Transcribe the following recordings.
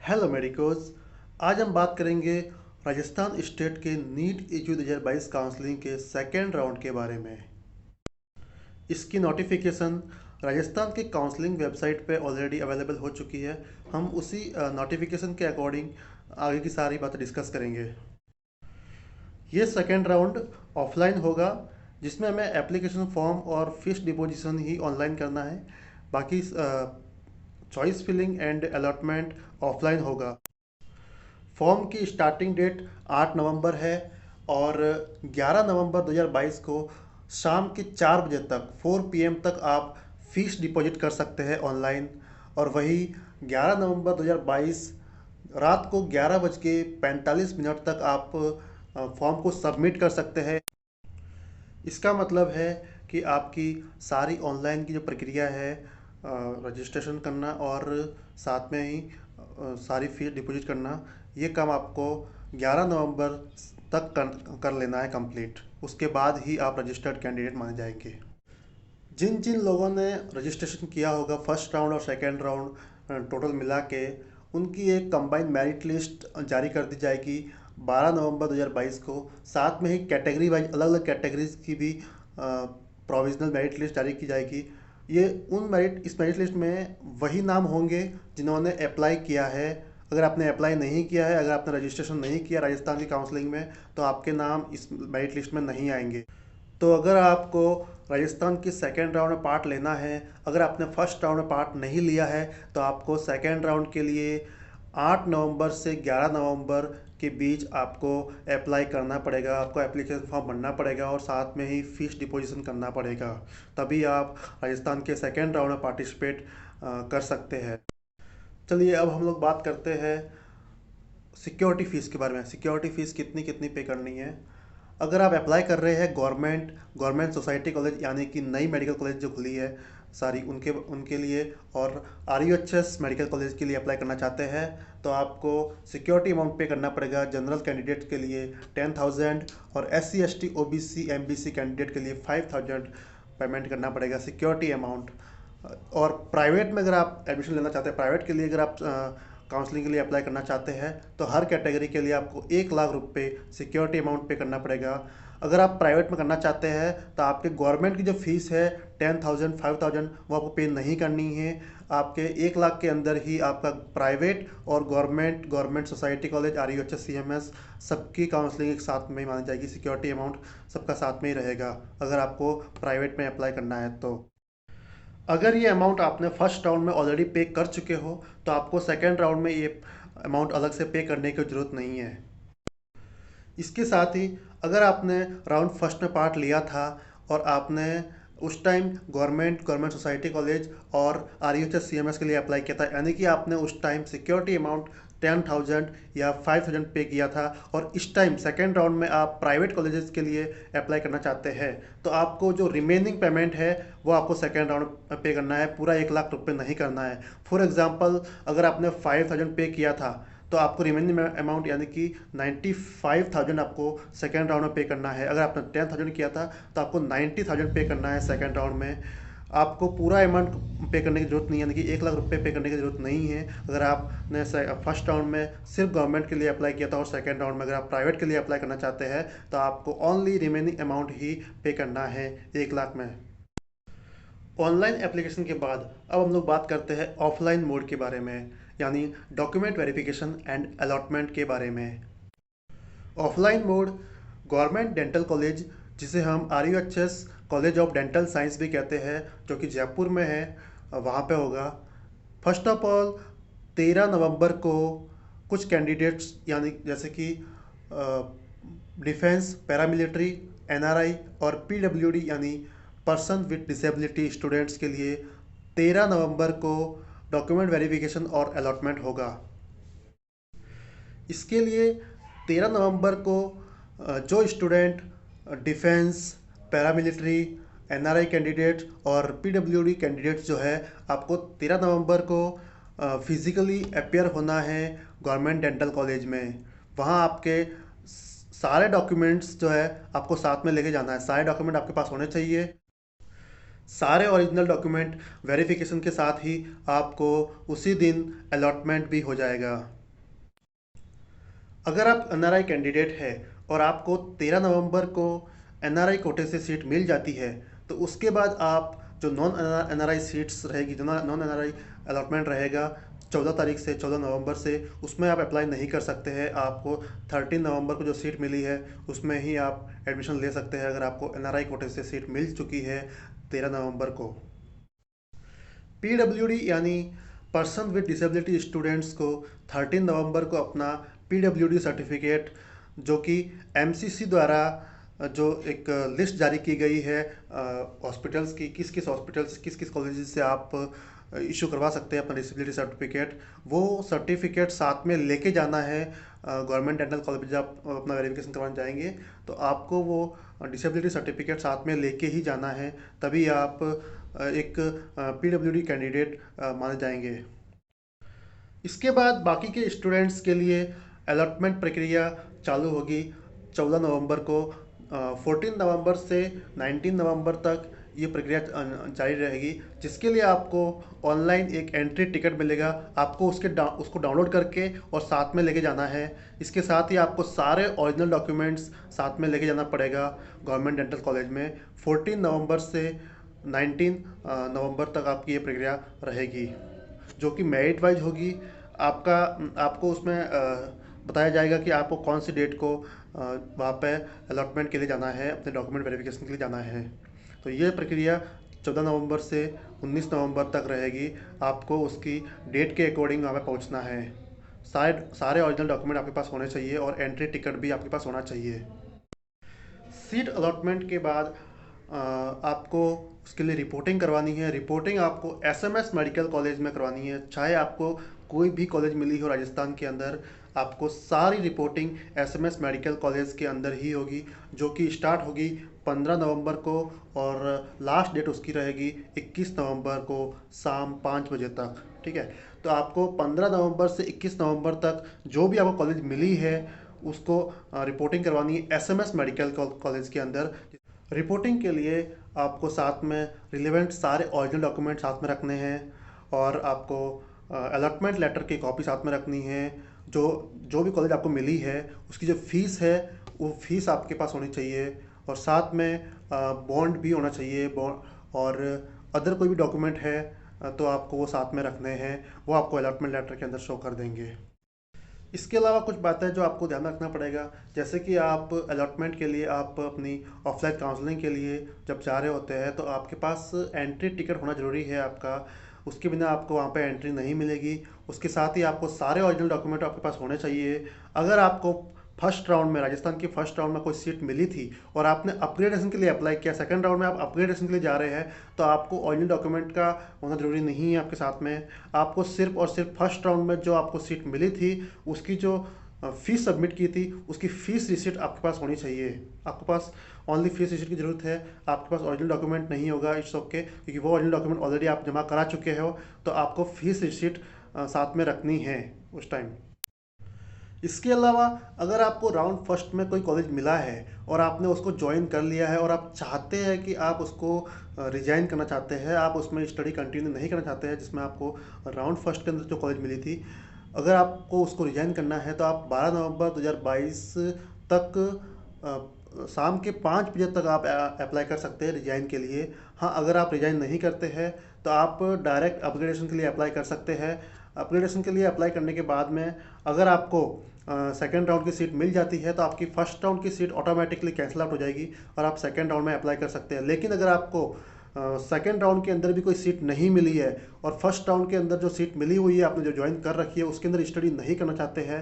Hello medicos. आज हम बात करेंगे राजस्थान स्टेट के नीट एचयू 2022 काउंसलिंग के सेकेंड राउंड के बारे में। इसकी नोटिफिकेशन राजस्थान के काउंसलिंग वेबसाइट पे ऑलरेडी अवेलेबल हो चुकी है। हम उसी नोटिफिकेशन के अकॉर्डिंग आगे की सारी बातें डिस्कस करेंगे। ये सेकेंड राउंड ऑफलाइन होगा, जिसमें हमें एप्लीकेशन फॉर्म और फीस डिपोजिशन ही ऑनलाइन करना है। बाकी choice filling and allotment offline होगा। फॉर्म की स्टार्टिंग डेट 8 नवंबर है और 11 नवंबर 2022 को शाम के 4 बजे तक 4 पीएम तक आप फीस डिपॉजिट कर सकते हैं ऑनलाइन। और वही 11 नवंबर 2022 रात को 11:45 तक आप फॉर्म को सबमिट कर सकते हैं। इसका मतलब है कि आपकी सारी ऑनलाइन की जो प्रक्रिया है, रजिस्ट्रेशन करना और साथ में ही सारी फीस डिपॉजिट करना, ये काम आपको 11 नवंबर तक कर लेना है कंप्लीट। उसके बाद ही आप रजिस्टर्ड कैंडिडेट माने जाएंगे। जिन जिन लोगों ने रजिस्ट्रेशन किया होगा फर्स्ट राउंड और सेकेंड राउंड टोटल मिला के, उनकी एक कंबाइंड मेरिट लिस्ट जारी कर दी जाएगी 12 नवंबर 2022 को। साथ में ही कैटेगरी वाइज अलग अलग कैटेगरीज की भी प्रोविजनल मेरिट लिस्ट जारी की जाएगी। ये इस मेरिट लिस्ट में वही नाम होंगे जिन्होंने अप्लाई किया है। अगर आपने अप्लाई नहीं किया है, अगर आपने रजिस्ट्रेशन नहीं किया राजस्थान की काउंसलिंग में, तो आपके नाम इस मेरिट लिस्ट में नहीं आएंगे। तो अगर आपको राजस्थान की सेकेंड राउंड में पार्ट लेना है, अगर आपने फर्स्ट राउंड में पार्ट नहीं लिया है, तो आपको सेकेंड राउंड के लिए 8 नवंबर से 11 नवंबर के बीच आपको अप्लाई करना पड़ेगा। आपको एप्लीकेशन फॉर्म भरना पड़ेगा और साथ में ही फीस डिपॉजिशन करना पड़ेगा। तभी आप राजस्थान के सेकेंड राउंड में पार्टिसिपेट कर सकते हैं। चलिए अब हम लोग बात करते हैं सिक्योरिटी फ़ीस के बारे में। सिक्योरिटी फ़ीस कितनी कितनी पे करनी है। अगर आप अप्लाई कर रहे हैं गवर्नमेंट सोसाइटी कॉलेज, यानी कि नई मेडिकल कॉलेज जो खुली है सारी, उनके उनके लिए, और आरयूएचएस मेडिकल कॉलेज के लिए अप्लाई करना चाहते हैं, तो आपको सिक्योरिटी अमाउंट पे करना पड़ेगा। जनरल कैंडिडेट के लिए 10,000 और SC ST OBC MBC candidate के लिए 5,000 पेमेंट करना पड़ेगा सिक्योरिटी अमाउंट। और प्राइवेट में अगर आप एडमिशन लेना चाहते हैं, प्राइवेट के लिए अगर आप काउंसलिंग के लिए अप्लाई करना चाहते हैं, तो हर कैटेगरी के लिए आपको 1 लाख रुपए सिक्योरिटी अमाउंट पे करना पड़ेगा। अगर आप प्राइवेट में करना चाहते हैं, तो आपके गवर्नमेंट की जो फीस है 10,000 5,000 वो आपको पे नहीं करनी है। आपके 1 लाख के अंदर ही आपका प्राइवेट और government society college RUHS CMS सबकी काउंसलिंग एक साथ में ही मानी जाएगी। सिक्योरिटी अमाउंट सबका साथ में ही रहेगा अगर आपको प्राइवेट में अप्लाई करना है तो। अगर ये अमाउंट आपने फर्स्ट राउंड में ऑलरेडी पे कर चुके हो, तो आपको सेकेंड राउंड में ये अमाउंट अलग से पे करने की ज़रूरत नहीं है। इसके साथ ही अगर आपने राउंड फर्स्ट में पार्ट लिया था और आपने उस टाइम गवर्नमेंट सोसाइटी कॉलेज और RUHS CMS के लिए अप्लाई किया था, यानी कि आपने उस टाइम सिक्योरिटी अमाउंट 10,000 या 5,000 पे किया था, और इस टाइम सेकेंड राउंड में आप प्राइवेट कॉलेजेस के लिए अप्लाई करना चाहते हैं, तो आपको जो रिमेनिंग पेमेंट है वो आपको सेकेंड राउंड में पे करना है। पूरा 1 लाख रुपए नहीं करना है। फॉर एग्जांपल, अगर आपने 5,000 पे किया था, तो आपको रिमेनिंग अमाउंट यानी कि 95,000 आपको सेकेंड राउंड में पे करना है। अगर आपने 10,000 किया था, तो आपको 90,000 पे करना है सेकेंड राउंड में। आपको पूरा अमाउंट पे करने की ज़रूरत नहीं है, यानी कि 1 लाख रुपए पे करने की ज़रूरत नहीं है। अगर आपने फर्स्ट राउंड में सिर्फ गवर्नमेंट के लिए अप्लाई किया था और सेकेंड राउंड में अगर आप प्राइवेट के लिए अप्लाई करना चाहते हैं, तो आपको ओनली रिमेनिंग अमाउंट ही पे करना है 1 लाख में। ऑनलाइन एप्लीकेशन के बाद अब हम लोग बात करते हैं ऑफलाइन मोड के बारे में, यानी डॉक्यूमेंट वेरिफिकेशन एंड अलॉटमेंट के बारे में। Offline mode government dental college, जिसे हम RUHS college of dental science भी कहते हैं, जो कि जयपुर में है, वहाँ पे होगा। फर्स्ट ऑफ ऑल 13 नवंबर को कुछ कैंडिडेट्स, यानी जैसे कि डिफेंस, पैरामिलिट्री, NRI और PWD यानी पर्सन विद डिसेबिलिटी स्टूडेंट्स के लिए 13 नवंबर को डॉक्यूमेंट वेरिफिकेशन और अलॉटमेंट होगा। इसके लिए 13 नवंबर को जो student defence, paramilitary, NRI candidate और PWD कैंडिडेट्स जो है, आपको 13 नवंबर को फिज़िकली अपेयर होना है गवर्नमेंट डेंटल कॉलेज में। वहाँ आपके सारे डॉक्यूमेंट्स जो है आपको साथ में लेके जाना है। सारे डॉक्यूमेंट आपके पास होने चाहिए। सारे ओरिजिनल डॉक्यूमेंट वेरिफिकेशन के साथ ही आपको उसी दिन अलॉटमेंट भी हो जाएगा। अगर आप एनआरआई कैंडिडेट है और आपको 13 नवंबर को एनआरआई कोटे से सीट मिल जाती है, तो उसके बाद आप जो नॉन एनआरआई सीट्स रहेगी, जो नॉन एनआरआई अलॉटमेंट रहेगा 14 तारीख से 14 नवंबर से, उसमें आप अप्लाई नहीं कर सकते हैं। आपको 13 नवंबर को जो सीट मिली है उसमें ही आप एडमिशन ले सकते हैं, अगर आपको एनआरआई कोटे से सीट मिल चुकी है 13 नवंबर को। पीडब्ल्यूडी यानी पर्सन विद डिसेबिलिटी स्टूडेंट्स को 13 नवंबर को अपना पीडब्ल्यूडी सर्टिफिकेट, जो कि एमसीसी द्वारा जो एक लिस्ट जारी की गई है हॉस्पिटल्स की, किस किस हॉस्पिटल्स किस किस कॉलेज से आप इशू करवा सकते हैं अपना डिसेबिलिटी सर्टिफिकेट, वो सर्टिफिकेट साथ में लेके जाना है। गवर्नमेंट डेंटल कॉलेज आप अपना वेरिफिकेशन करवाने जाएंगे तो आपको वो डिसेबिलिटी सर्टिफिकेट साथ में लेके ही जाना है, तभी आप एक पीडब्ल्यूडी कैंडिडेट माने जाएंगे। इसके बाद बाकी के स्टूडेंट्स के लिए अलॉटमेंट प्रक्रिया चालू होगी 14 नवंबर को। 14 नवंबर से 19 नवंबर तक ये प्रक्रिया जारी रहेगी, जिसके लिए आपको ऑनलाइन एक एंट्री टिकट मिलेगा। आपको उसको डाउनलोड करके और साथ में लेके जाना है। इसके साथ ही आपको सारे ओरिजिनल डॉक्यूमेंट्स साथ में लेके जाना पड़ेगा गवर्नमेंट डेंटल कॉलेज में। 14 नवंबर से 19 नवंबर तक आपकी ये प्रक्रिया रहेगी, जो कि मेरिट वाइज होगी। आपको उसमें बताया जाएगा कि आपको कौन सी डेट को वहाँ पे अलॉटमेंट के लिए जाना है, अपने डॉक्यूमेंट वेरिफिकेशन के लिए जाना है। तो ये प्रक्रिया 14 नवंबर से 19 नवंबर तक रहेगी। आपको उसकी डेट के अकॉर्डिंग वहाँ पे पहुँचना है। सारे ओरिजिनल डॉक्यूमेंट आपके पास होने चाहिए और एंट्री टिकट भी आपके पास होना चाहिए। सीट अलॉटमेंट के बाद आपको उसके लिए रिपोर्टिंग करवानी है। रिपोर्टिंग आपको एसएमएस मेडिकल कॉलेज में करवानी है। चाहे आपको कोई भी कॉलेज मिली हो राजस्थान के अंदर, आपको सारी रिपोर्टिंग एसएमएस मेडिकल कॉलेज के अंदर ही होगी, जो कि स्टार्ट होगी 15 नवंबर को और लास्ट डेट उसकी रहेगी 21 नवंबर को शाम 5 बजे तक। ठीक है, तो आपको 15 नवंबर से 21 नवंबर तक जो भी आपको कॉलेज मिली है उसको रिपोर्टिंग करवानी है एसएमएस मेडिकल कॉलेज के अंदर। रिपोर्टिंग के लिए आपको साथ में रिलेवेंट सारे ओरिजिनल डॉक्यूमेंट साथ में रखने हैं और आपको अलॉटमेंट लेटर की कॉपी साथ में रखनी है। जो जो भी कॉलेज आपको मिली है उसकी जो फीस है वो फीस आपके पास होनी चाहिए, और साथ में बॉन्ड भी होना चाहिए। बॉन्ड और अदर कोई भी डॉक्यूमेंट है तो आपको वो साथ में रखने हैं, वो आपको अलॉटमेंट लेटर के अंदर शो कर देंगे। इसके अलावा कुछ बातें जो आपको ध्यान रखना पड़ेगा, जैसे कि आप अलॉटमेंट के लिए आप अपनी ऑफलाइन काउंसलिंग के लिए जब जा रहे होते हैं तो आपके पास एंट्री टिकट होना ज़रूरी है आपका। उसके बिना आपको वहाँ पे एंट्री नहीं मिलेगी। उसके साथ ही आपको सारे ओरिजिनल डॉक्यूमेंट आपके पास होने चाहिए। अगर आपको फर्स्ट राउंड में, राजस्थान की फर्स्ट राउंड में कोई सीट मिली थी और आपने अपग्रेडेशन के लिए अप्लाई किया, सेकंड राउंड में आप अपग्रेडेशन के लिए जा रहे हैं, तो आपको ओरिजिनल डॉक्यूमेंट का होना ज़रूरी नहीं है आपके साथ में। आपको सिर्फ और सिर्फ फर्स्ट राउंड में जो आपको सीट मिली थी उसकी जो फीस सबमिट की थी उसकी फ़ीस रिसिट आपके पास होनी चाहिए। आपके पास ओनली फीस रिसिट की ज़रूरत है। आपके पास ओरिजिनल डॉक्यूमेंट नहीं होगा, इट्स ओके, क्योंकि वो ओरिजिनल डॉक्यूमेंट ऑलरेडी आप जमा करा चुके हो, तो आपको फीस रिसिट साथ में रखनी है उस टाइम। इसके अलावा अगर आपको राउंड फर्स्ट में कोई कॉलेज मिला है और आपने उसको ज्वाइन कर लिया है और आप चाहते हैं कि आप उसको रिजाइन करना चाहते हैं, आप उसमें स्टडी कंटिन्यू नहीं करना चाहते हैं जिसमें आपको राउंड फर्स्ट के अंदर जो कॉलेज मिली थी, अगर आपको उसको रिजाइन करना है तो आप 12 नवंबर 2022 तक शाम के 5 बजे तक आप अप्लाई कर सकते हैं रिजाइन के लिए। हाँ, अगर आप रिजाइन नहीं करते हैं तो आप डायरेक्ट अपग्रेडेशन के लिए अप्लाई कर सकते हैं। अपग्रेडेशन के लिए अप्लाई करने के बाद में अगर आपको सेकेंड राउंड की सीट मिल जाती है तो आपकी फर्स्ट राउंड की सीट ऑटोमेटिकली कैंसिल आउट हो जाएगी और आप सेकेंड राउंड में अप्लाई कर सकते हैं। लेकिन अगर आपको सेकेंड राउंड के अंदर भी कोई सीट नहीं मिली है और फर्स्ट राउंड के अंदर जो सीट मिली हुई है, आपने जो ज्वाइन कर रखी है, उसके अंदर स्टडी नहीं करना चाहते हैं,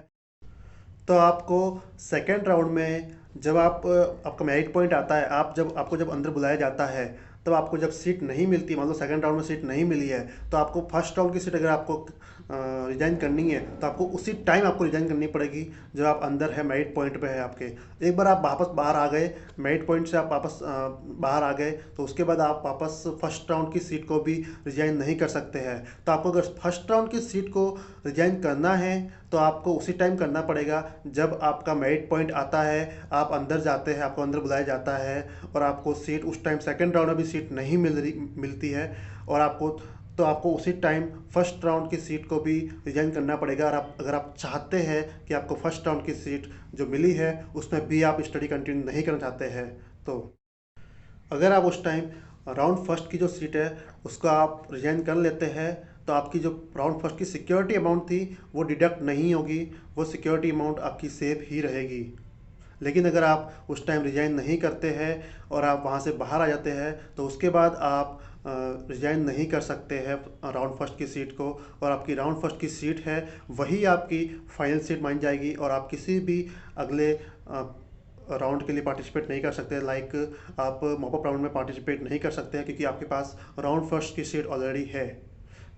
तो आपको सेकेंड राउंड में जब आपका मेरिट पॉइंट आता है, आपको जब अंदर बुलाया जाता है, तब आपको जब सीट नहीं मिलती, मान लो सेकेंड राउंड में सीट नहीं मिली है, तो आपको फर्स्ट राउंड की सीट अगर आपको रिजाइन करनी है तो आपको उसी टाइम आपको रिजाइन करनी पड़ेगी जब आप अंदर है, मेरिट पॉइंट पे है आपके। एक बार आप वापस बाहर आ गए, मेरिट पॉइंट से आप वापस बाहर आ गए, तो उसके बाद आप वापस फर्स्ट राउंड की सीट को भी रिजाइन नहीं कर सकते हैं। तो आपको अगर फर्स्ट राउंड की सीट को रिजाइन करना है तो आपको उसी टाइम करना पड़ेगा जब आपका मेरिट पॉइंट आता है, आप अंदर जाते हैं, आपको अंदर बुलाया जाता है और आपको सीट उस टाइम सेकेंड राउंड में भी सीट नहीं मिलती है, और आपको उसी टाइम फर्स्ट राउंड की सीट को भी रिजाइन करना पड़ेगा। और अगर आप चाहते हैं कि आपको फर्स्ट राउंड की सीट जो मिली है उसमें भी आप स्टडी कंटिन्यू नहीं करना चाहते हैं, तो अगर आप उस टाइम राउंड फर्स्ट की जो सीट है उसको आप रिजाइन कर लेते हैं तो आपकी जो राउंड फर्स्ट की सिक्योरिटी अमाउंट थी वो डिडक्ट नहीं होगी, वो सिक्योरिटी अमाउंट आपकी सेफ ही रहेगी। लेकिन अगर आप उस टाइम रिजाइन नहीं करते हैं और आप वहाँ से बाहर आ जाते हैं तो उसके बाद आप रिजाइन नहीं कर सकते हैं राउंड फर्स्ट की सीट को, और आपकी राउंड फर्स्ट की सीट है वही आपकी फाइनल सीट मानी जाएगी और आप किसी भी अगले राउंड के लिए पार्टिसिपेट नहीं कर सकते। लाइक आप मॉपअप राउंड में पार्टिसिपेट नहीं कर सकते हैं क्योंकि आपके पास राउंड फर्स्ट की सीट ऑलरेडी है,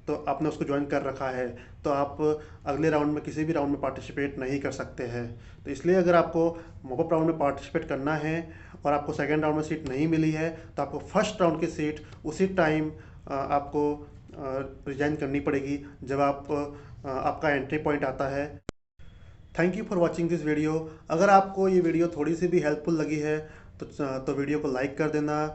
तो आपने उसको ज्वाइन कर रखा है, तो आप अगले राउंड में किसी भी राउंड में पार्टिसिपेट नहीं कर सकते हैं। तो इसलिए अगर आपको मॉपअप राउंड में पार्टिसिपेट करना है और आपको सेकेंड राउंड में सीट नहीं मिली है तो आपको फर्स्ट राउंड की सीट उसी टाइम आपको रिजाइन करनी पड़ेगी जब आपका एंट्री पॉइंट आता है। Thank you for watching this video. अगर आपको ये वीडियो थोड़ी सी भी हेल्पफुल लगी है तो वीडियो को लाइक कर देना।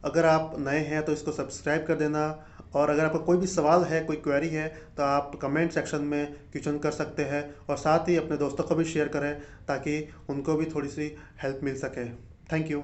अगर आप नए हैं तो इसको सब्सक्राइब कर देना, और अगर आपका कोई भी सवाल है, कोई क्वेरी है तो आप कमेंट सेक्शन में क्वेश्चन कर सकते हैं, और साथ ही अपने दोस्तों को भी शेयर करें ताकि उनको भी थोड़ी सी हेल्प मिल सके। Thank you.